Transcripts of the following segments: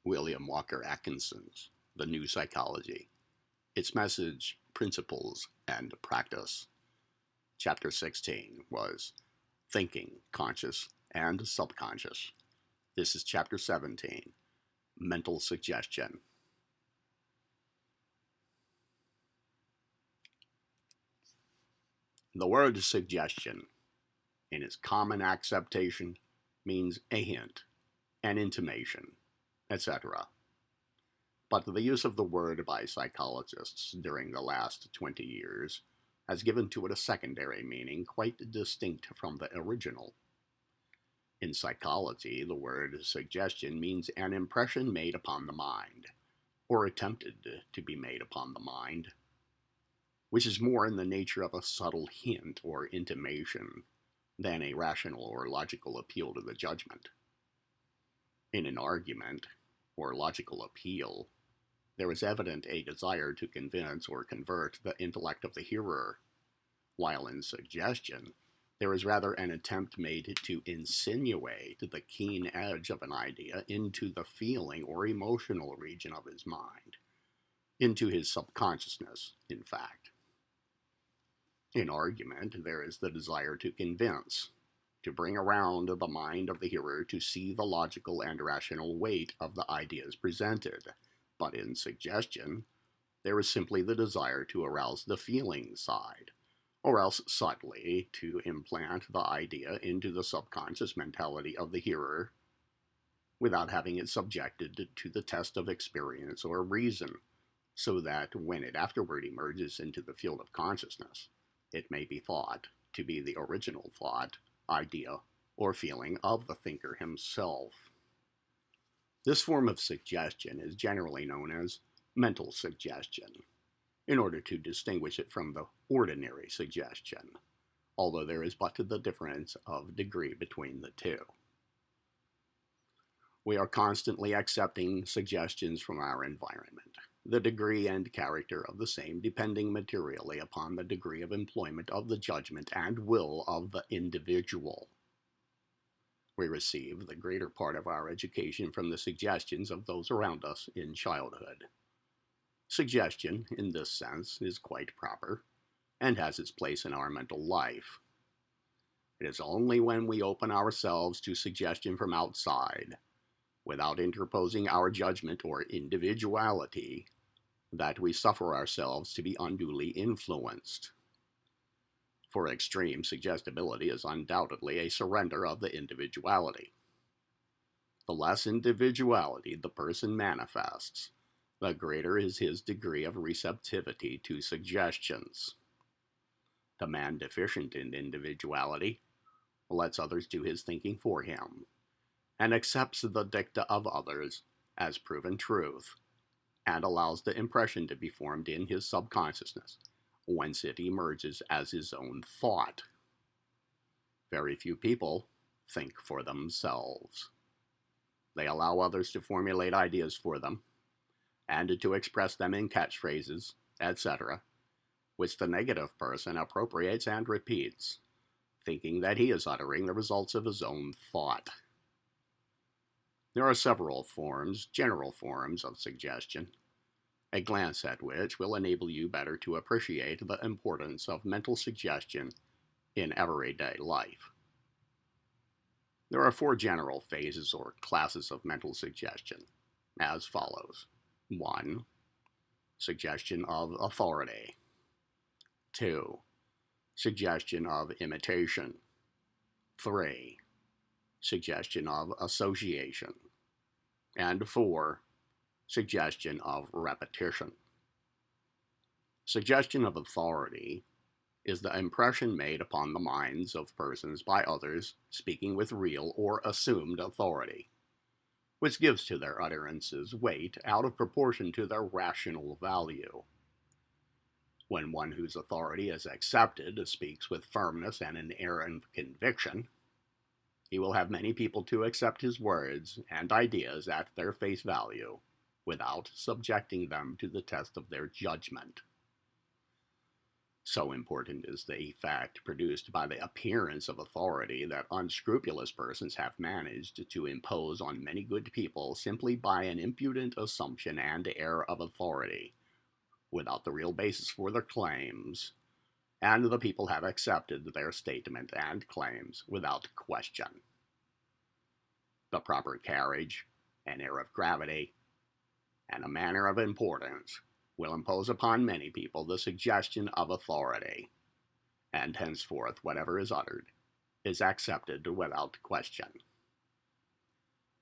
William Walker Atkinson's The New Psychology. Its message, principles, and practice. Chapter 16 was Thinking, Conscious, and Subconscious. This is Chapter 17, Mental Suggestion. The word suggestion, in its common acceptation, means a hint, an intimation, etc. But the use of the word by psychologists during the last 20 years has given to it a secondary meaning quite distinct from the original. In psychology, the word suggestion means an impression made upon the mind, or attempted to be made upon the mind, which is more in the nature of a subtle hint or intimation than a rational or logical appeal to the judgment. In an argument, or logical appeal, there is evident a desire to convince or convert the intellect of the hearer, while in suggestion, there is rather an attempt made to insinuate the keen edge of an idea into the feeling or emotional region of his mind, into his subconsciousness, in fact. In argument, there is the desire to convince, to bring around the mind of the hearer to see the logical and rational weight of the ideas presented. But in suggestion, there is simply the desire to arouse the feeling side, or else subtly to implant the idea into the subconscious mentality of the hearer without having it subjected to the test of experience or reason, so that when it afterward emerges into the field of consciousness, it may be thought to be the original thought, idea, or feeling of the thinker himself. This form of suggestion is generally known as mental suggestion, in order to distinguish it from the ordinary suggestion, although there is but the difference of degree between the two. We are constantly accepting suggestions from our environment, the degree and character of the same depending materially upon the degree of employment of the judgment and will of the individual. We receive the greater part of our education from the suggestions of those around us in childhood. Suggestion, in this sense, is quite proper, and has its place in our mental life. It is only when we open ourselves to suggestion from outside, without interposing our judgment or individuality, that we suffer ourselves to be unduly influenced. For extreme suggestibility is undoubtedly a surrender of the individuality. The less individuality the person manifests, the greater is his degree of receptivity to suggestions. The man deficient in individuality lets others do his thinking for him, and accepts the dicta of others as proven truth, and allows the impression to be formed in his subconsciousness, whence it emerges as his own thought. Very few people think for themselves. They allow others to formulate ideas for them, and to express them in catchphrases, etc., which the negative person appropriates and repeats, thinking that he is uttering the results of his own thought. There are several forms, general forms of suggestion, a glance at which will enable you better to appreciate the importance of mental suggestion in everyday life. There are 4 general phases or classes of mental suggestion, as follows. 1. Suggestion of authority. 2. Suggestion of imitation. 3. Suggestion of association. And 4. Suggestion of repetition. Suggestion of authority is the impression made upon the minds of persons by others speaking with real or assumed authority, which gives to their utterances weight out of proportion to their rational value. When one whose authority is accepted speaks with firmness and an air of conviction, he will have many people to accept his words and ideas at their face value, without subjecting them to the test of their judgment. So important is the effect produced by the appearance of authority that unscrupulous persons have managed to impose on many good people simply by an impudent assumption and air of authority, without the real basis for their claims, and the people have accepted their statement and claims without question. The proper carriage, an air of gravity, and a manner of importance will impose upon many people the suggestion of authority, and henceforth whatever is uttered is accepted without question.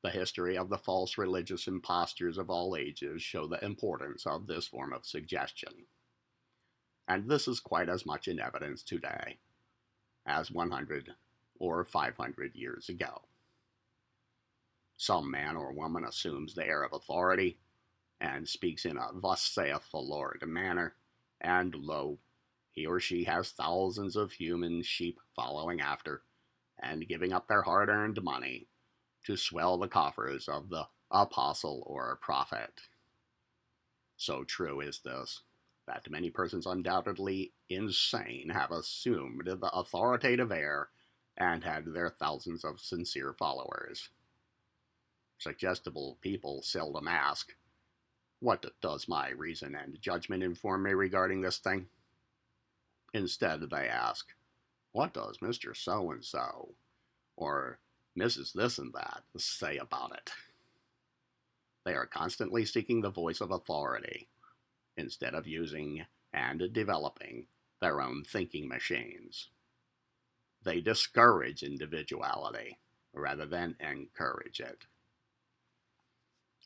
The history of the false religious impostures of all ages show the importance of this form of suggestion, and this is quite as much in evidence today as 100 or 500 years ago. Some man or woman assumes the air of authority and speaks in a "thus saith the Lord" manner, and lo, he or she has thousands of human sheep following after and giving up their hard-earned money to swell the coffers of the apostle or prophet. So true is this, that many persons undoubtedly insane have assumed the authoritative air and had their thousands of sincere followers. Suggestible people seldom ask, "What does my reason and judgment inform me regarding this thing?" Instead, they ask, "What does Mr. So-and-so or Mrs. This and that say about it?" They are constantly seeking the voice of authority, instead of using and developing their own thinking machines. They discourage individuality rather than encourage it.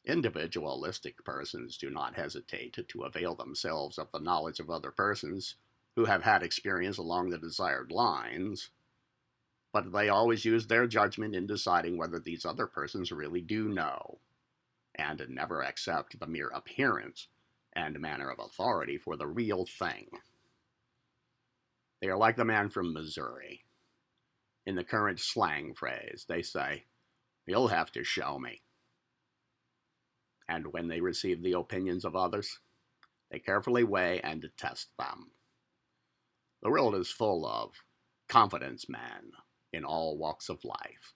Individualistic persons do not hesitate to avail themselves of the knowledge of other persons who have had experience along the desired lines, but they always use their judgment in deciding whether these other persons really do know, and never accept the mere appearance and manner of authority for the real thing. They are like the man from Missouri. In the current slang phrase, they say, "You'll have to show me." And when they receive the opinions of others, they carefully weigh and test them. The world is full of confidence men in all walks of life,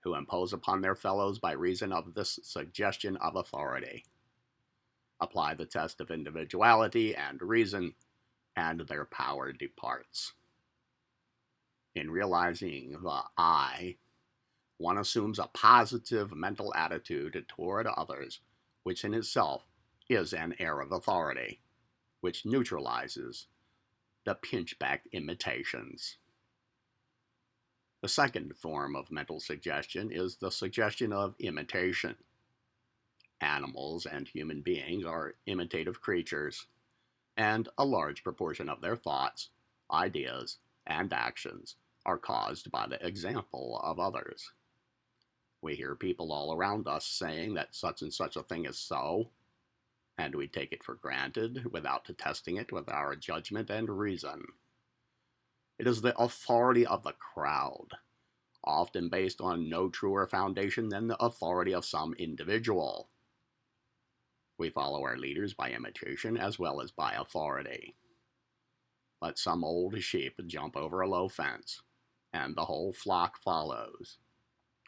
who impose upon their fellows by reason of this suggestion of authority, apply the test of individuality and reason, and their power departs. In realizing the I, one assumes a positive mental attitude toward others, which in itself is an air of authority, which neutralizes the pinchback imitations. The second form of mental suggestion is the suggestion of imitation. Animals and human beings are imitative creatures, and a large proportion of their thoughts, ideas, and actions are caused by the example of others. We hear people all around us saying that such and such a thing is so, and we take it for granted without testing it with our judgment and reason. It is the authority of the crowd, often based on no truer foundation than the authority of some individual. We follow our leaders by imitation as well as by authority. Let some old sheep jump over a low fence, and the whole flock follows,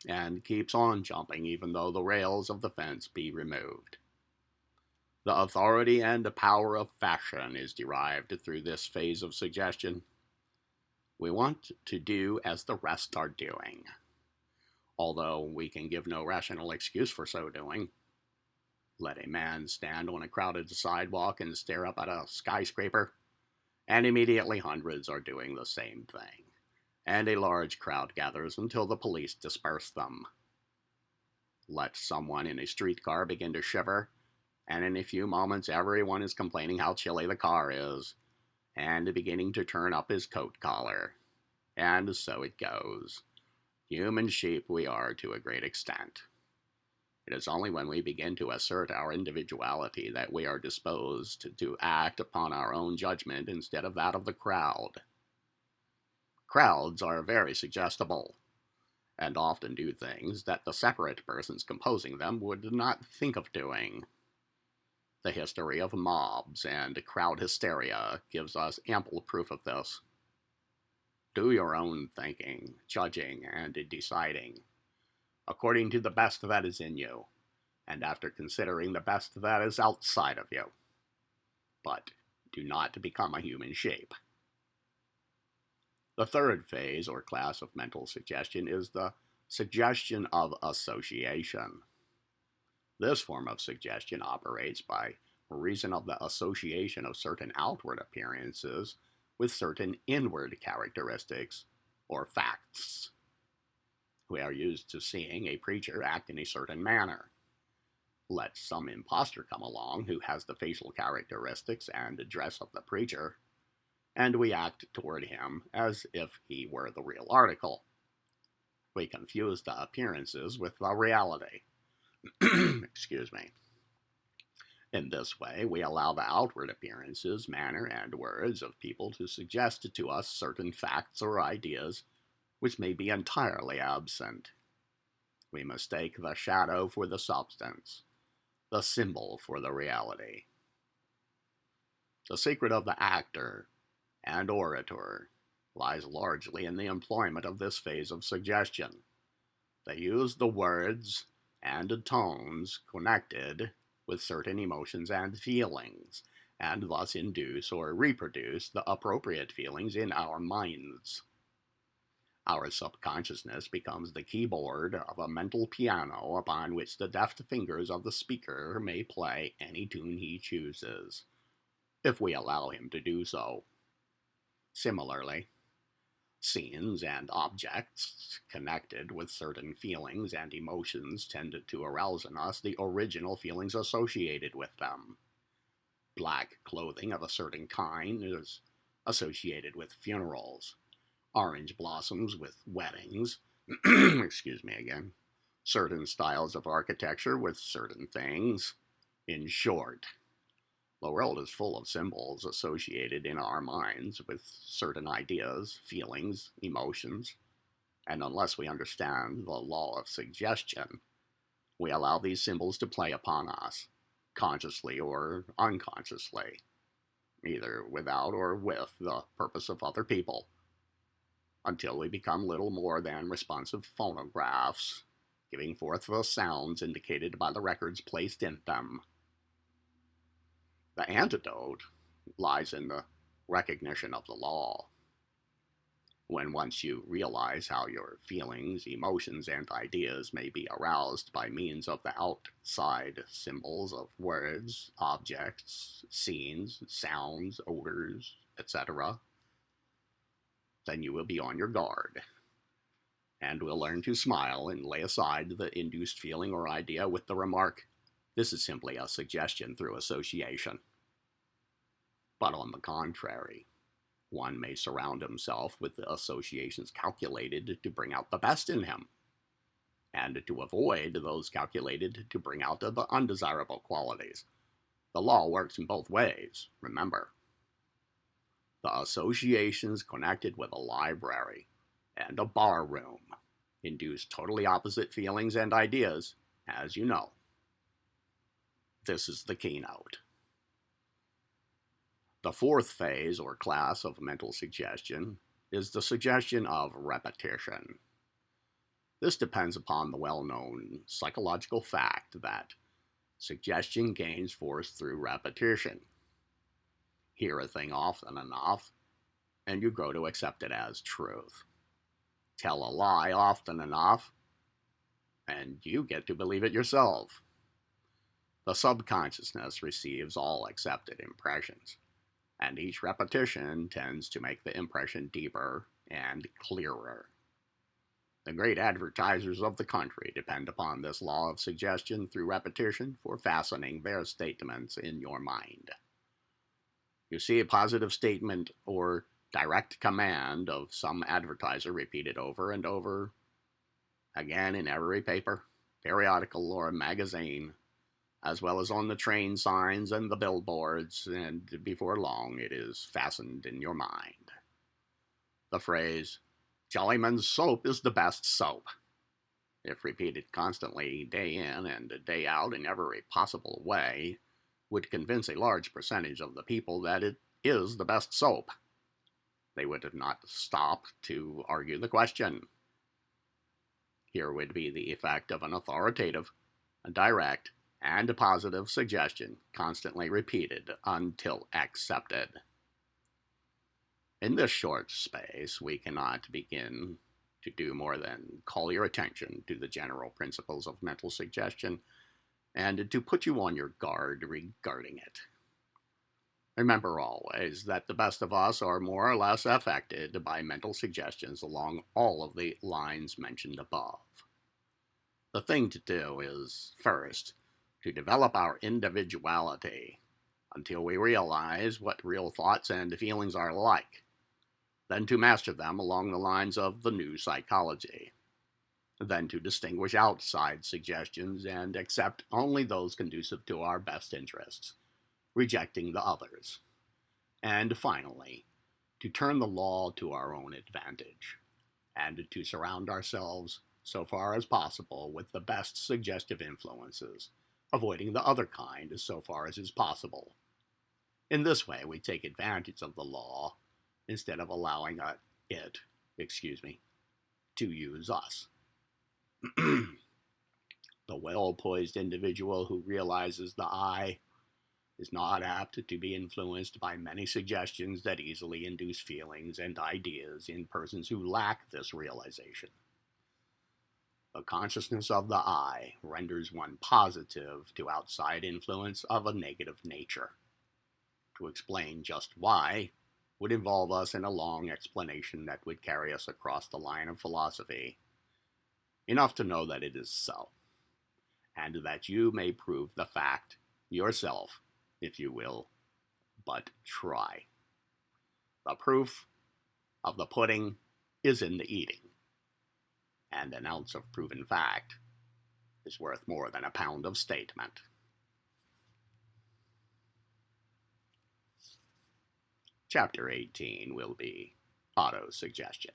and keeps on jumping even though the rails of the fence be removed. The authority and the power of fashion is derived through this phase of suggestion. We want to do as the rest are doing, although we can give no rational excuse for so doing. Let a man stand on a crowded sidewalk and stare up at a skyscraper, and immediately hundreds are doing the same thing, and a large crowd gathers until the police disperse them. Let someone in a streetcar begin to shiver, and in a few moments everyone is complaining how chilly the car is, and beginning to turn up his coat collar. And so it goes. Human sheep we are to a great extent. It is only when we begin to assert our individuality that we are disposed to act upon our own judgment instead of that of the crowd. Crowds are very suggestible, and often do things that the separate persons composing them would not think of doing. The history of mobs and crowd hysteria gives us ample proof of this. Do your own thinking, judging, and deciding, according to the best that is in you, and after considering the best that is outside of you. But do not become a human shape. The third phase or class of mental suggestion is the suggestion of association. This form of suggestion operates by reason of the association of certain outward appearances with certain inward characteristics or facts. We are used to seeing a preacher act in a certain manner. Let some impostor come along who has the facial characteristics and dress of the preacher, and we act toward him as if he were the real article. We confuse the appearances with the reality. Excuse me. In this way, we allow the outward appearances, manner, and words of people to suggest to us certain facts or ideas which may be entirely absent. We mistake the shadow for the substance, the symbol for the reality. The secret of the actor and orator lies largely in the employment of this phase of suggestion. They use the words and tones connected with certain emotions and feelings, and thus induce or reproduce the appropriate feelings in our minds. Our subconsciousness becomes the keyboard of a mental piano upon which the deft fingers of the speaker may play any tune he chooses, if we allow him to do so. Similarly, scenes and objects connected with certain feelings and emotions tend to arouse in us the original feelings associated with them. Black clothing of a certain kind is associated with funerals, orange blossoms with weddings, excuse me again, certain styles of architecture with certain things. In short, the world is full of symbols associated in our minds with certain ideas, feelings, emotions, and unless we understand the law of suggestion, we allow these symbols to play upon us, consciously or unconsciously, either without or with the purpose of other people, until we become little more than responsive phonographs, giving forth the sounds indicated by the records placed in them. The antidote lies in the recognition of the law. When once you realize how your feelings, emotions, and ideas may be aroused by means of the outside symbols of words, objects, scenes, sounds, odors, etc., then you will be on your guard, and will learn to smile and lay aside the induced feeling or idea with the remark, "This is simply a suggestion through association." But on the contrary, one may surround himself with the associations calculated to bring out the best in him, and to avoid those calculated to bring out the undesirable qualities. The law works in both ways, remember. The associations connected with a library and a bar room induce totally opposite feelings and ideas, as you know. This is the keynote. The fourth phase or class of mental suggestion is the suggestion of repetition. This depends upon the well-known psychological fact that suggestion gains force through repetition. Hear a thing often enough, and you grow to accept it as truth. Tell a lie often enough, and you get to believe it yourself. The subconsciousness receives all accepted impressions, and each repetition tends to make the impression deeper and clearer. The great advertisers of the country depend upon this law of suggestion through repetition for fastening their statements in your mind. You see a positive statement or direct command of some advertiser repeated over and over again in every paper, periodical, or magazine, as well as on the train signs and the billboards, and before long it is fastened in your mind. The phrase, "Jollyman's soap is the best soap," if repeated constantly day in and day out in every possible way, would convince a large percentage of the people that it is the best soap. They would not stop to argue the question. Here would be the effect of an authoritative, direct, and positive suggestion constantly repeated until accepted. In this short space, we cannot begin to do more than call your attention to the general principles of mental suggestion and to put you on your guard regarding it. Remember always that the best of us are more or less affected by mental suggestions along all of the lines mentioned above. The thing to do is, first, to develop our individuality until we realize what real thoughts and feelings are like, then to master them along the lines of the new psychology, then to distinguish outside suggestions and accept only those conducive to our best interests, rejecting the others, and finally, to turn the law to our own advantage, and to surround ourselves, so far as possible, with the best suggestive influences, avoiding the other kind so far as is possible. In this way, we take advantage of the law instead of allowing it to use us. The well-poised individual who realizes the I is not apt to be influenced by many suggestions that easily induce feelings and ideas in persons who lack this realization. The consciousness of the I renders one positive to outside influence of a negative nature. To explain just why would involve us in a long explanation that would carry us across the line of philosophy. Enough to know that it is so, and that you may prove the fact yourself, if you will, but try. The proof of the pudding is in the eating, and an ounce of proven fact is worth more than a pound of statement. Chapter 18 will be autosuggestion.